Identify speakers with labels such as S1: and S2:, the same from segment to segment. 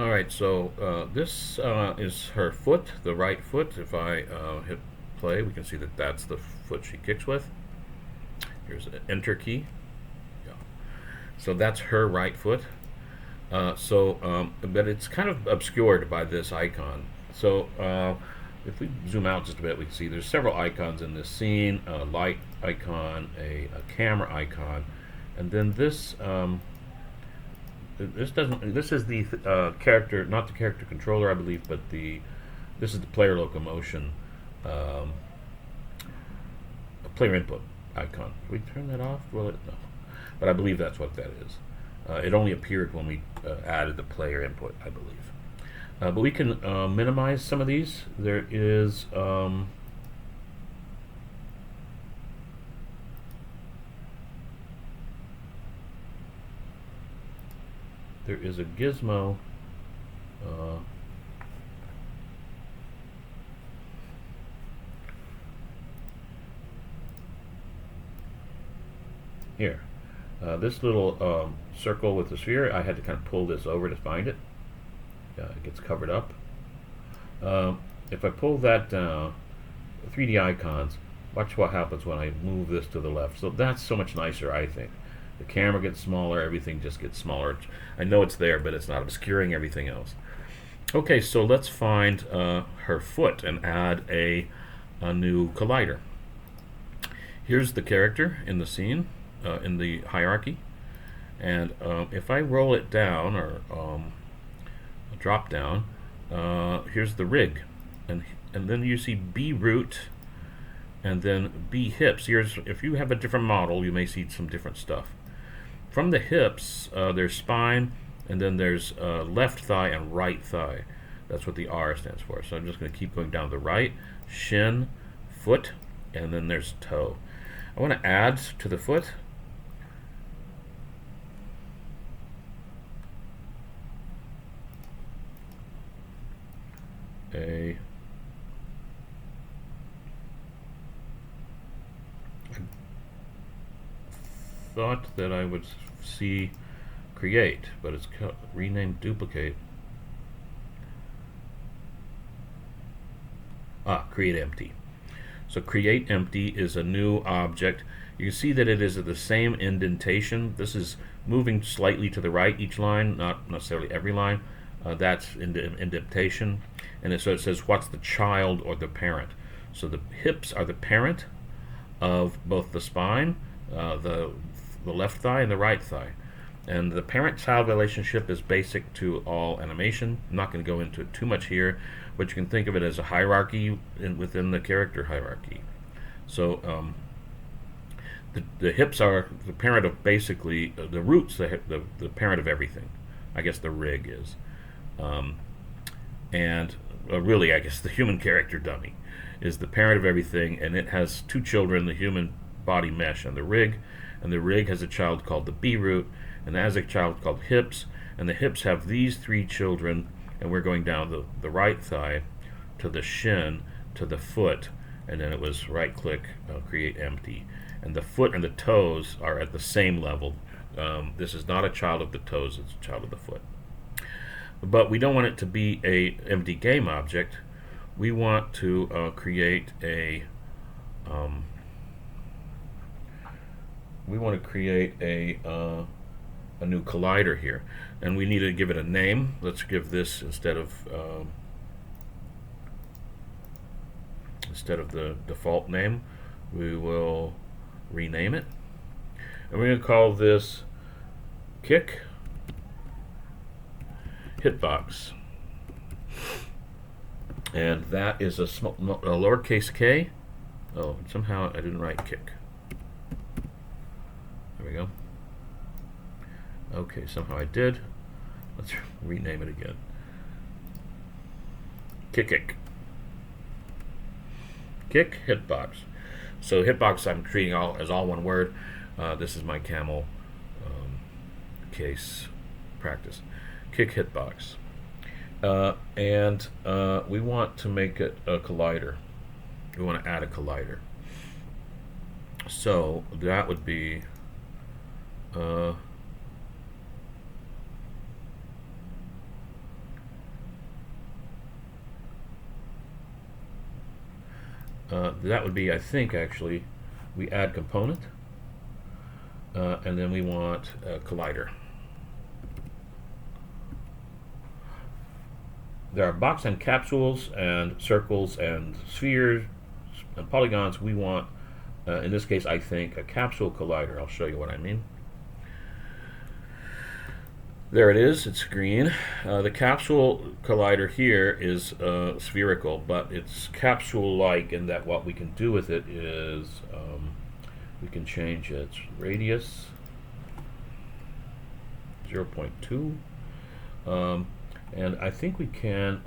S1: Alright, so this is her foot, the right foot. If I hit play, we can see that that's the foot she kicks with. Here's an enter key. Yeah. So that's her right foot. But it's kind of obscured by this icon. So if we zoom out just a bit, we can see there's several icons in this scene: a light icon, a camera icon, and then this doesn't. This is the character, not the character controller, I believe, but this is the player locomotion, um, player input icon. Can we turn that off? Well, no, but I believe that's what that is. It only appeared when we added the player input, I believe. But we can minimize some of these. There is a gizmo. Uh, Here, this little circle with the sphere, I had to kind of pull this over to find it. It gets covered up. If I pull that down, 3D icons, watch what happens when I move this to the left. So that's so much nicer, I think. The camera gets smaller, everything just gets smaller. I know it's there, but it's not obscuring everything else. Okay, so let's find her foot and add a new collider. Here's the character in the scene, in the hierarchy. And if I roll it down or drop down, here's the rig. And then you see B root and then B hips. If you have a different model, you may see some different stuff. From the hips, there's spine, and then there's left thigh and right thigh. That's what the R stands for. So I'm just going to keep going down the right, shin, foot, and then there's toe. I want to add to the foot I thought that I would see create, but it's renamed duplicate. Create empty. So create empty is a new object. You can see that it is at the same indentation. This is moving slightly to the right each line, not necessarily every line. That's indentation. And so it says what's the child or the parent. So the hips are the parent of both the spine, the left thigh, and the right thigh. And the parent-child relationship is basic to all animation. I'm not going to go into it too much here, but you can think of it as a hierarchy within the character hierarchy. So the hips are the parent of basically the roots, the parent of everything. I guess the rig is. And really, I guess the human character dummy is the parent of everything, and it has two children, the human body mesh and the rig. And the rig has a child called the B root, and that has a child called hips, and the hips have these three children, and we're going down the right thigh to the shin to the foot, and then it was right click, create empty. And the foot and the toes are at the same level. This is not a child of the toes, it's a child of the foot. But we don't want it to be a empty game object. We want to create a new collider here, and we need to give it a name. Let's give this instead of the default name, we will rename it, and we're going to call this kick hitbox, and that is a lowercase k. Oh, somehow I didn't write kick. There we go. Okay, somehow I did. Let's rename it again. Kick hitbox. So hitbox I'm treating as all one word. This is my camel case practice. Kick hitbox. And we want to make it a collider. We want to add a collider. So that would be that would be, I think, actually, we add component, and then we want a collider. There are box and capsules and circles and spheres and polygons. We want, in this case, I think, a capsule collider. I'll show you what I mean. There it is. It's green. The capsule collider here is spherical, but it's capsule-like in that what we can do with it is we can change its radius 0.2. And I think we can,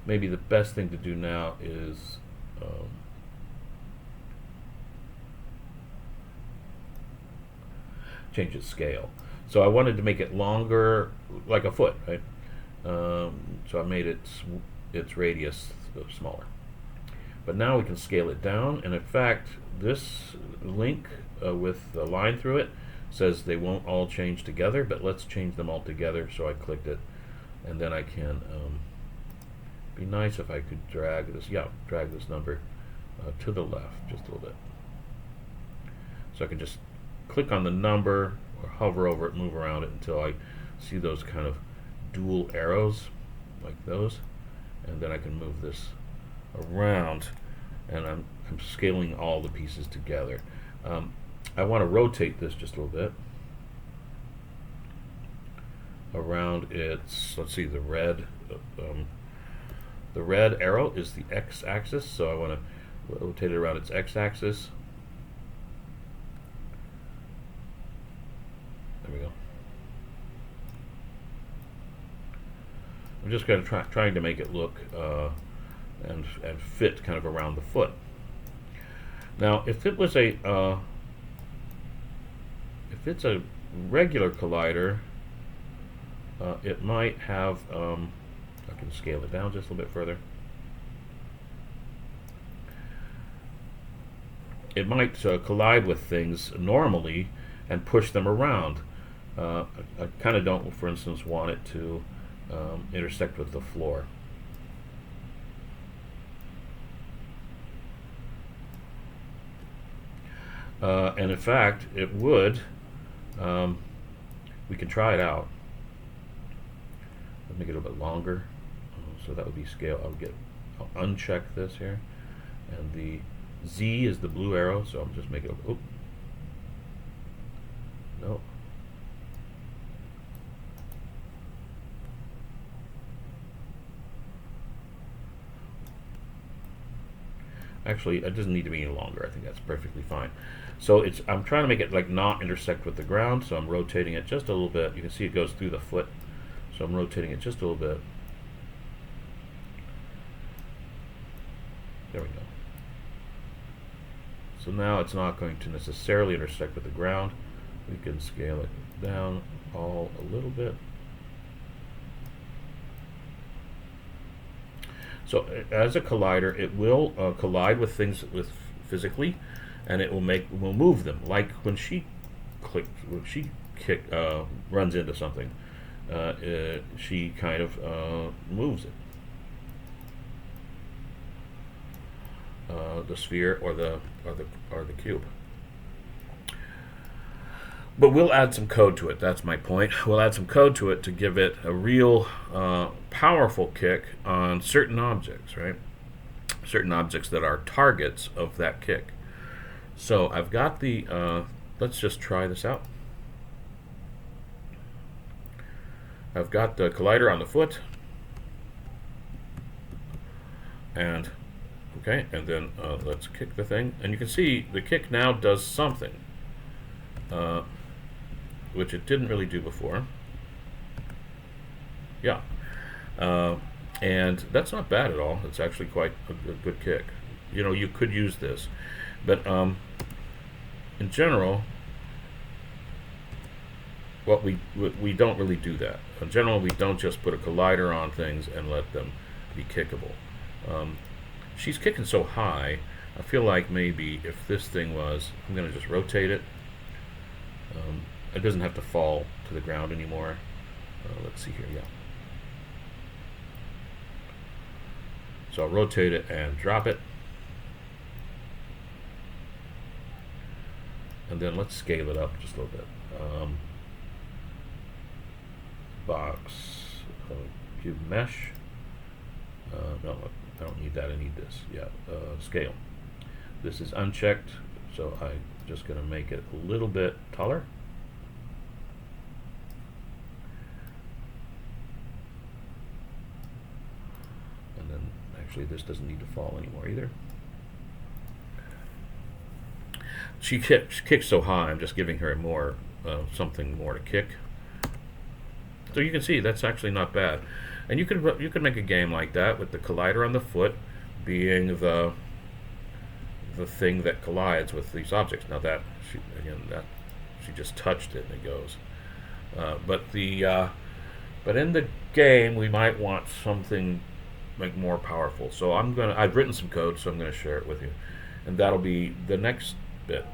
S1: maybe the best thing to do now is change its scale. So I wanted to make it longer, like a foot, right? So I made its radius smaller. But now we can scale it down, and in fact, this link with the line through it says they won't all change together, but let's change them all together. So I clicked it, and then I can, be nice if I could drag this number to the left just a little bit. So I can just click on the number or hover over it, move around it until I see those kind of dual arrows like those, and then I can move this around, and I'm scaling all the pieces together. I want to rotate this just a little bit around its, let's see, the red arrow is the x-axis, so I want to rotate it around its x-axis. There we go. I'm just going to trying to make it look and fit kind of around the foot. Now, if it was a if it's a regular collider, it might have, I can scale it down just a little bit further. It might collide with things normally and push them around. I kind of don't, for instance, want it to intersect with the floor. And in fact, it would. We can try it out. Let me get a little bit longer. So that would be scale. I'll uncheck this here, and the Z is the blue arrow. So I'm just making it. Oh, no. Actually, it doesn't need to be any longer. I think that's perfectly fine. So I'm trying to make it like not intersect with the ground, so I'm rotating it just a little bit. You can see it goes through the foot, so I'm rotating it just a little bit. There we go. So now it's not going to necessarily intersect with the ground. We can scale it down all a little bit. So as a collider, it will collide with things physically, and it will move them. Like when she runs into something, she kind of moves it. The sphere or the cube. But we'll add some code to it. That's my point. We'll add some code to it to give it a real powerful kick on certain objects, right? Certain objects that are targets of that kick. So I've got the, let's just try this out. I've got the collider on the foot. And, okay, and then let's kick the thing. And you can see the kick now does something. Which it didn't really do before. Yeah. And that's not bad at all. It's actually quite a good kick. You know, you could use this. But in general, we don't really do that. In general, we don't just put a collider on things and let them be kickable. She's kicking so high, I feel like maybe if this thing was, I'm going to just rotate it. It doesn't have to fall to the ground anymore. Let's see here, yeah. So I'll rotate it and drop it. And then let's scale it up just a little bit. Box, cube mesh. No, I don't need that. I need this. Yeah, scale. This is unchecked, so I'm just going to make it a little bit taller. And then actually this doesn't need to fall anymore either. She kicks so high, I'm just giving her more something more to kick. So you can see that's actually not bad. And you can make a game like that with the collider on the foot being the thing that collides with these objects. Now that she just touched it and it goes. But in the game we might want something like more powerful. So I've written some code, so I'm gonna share it with you, and that'll be the next bit.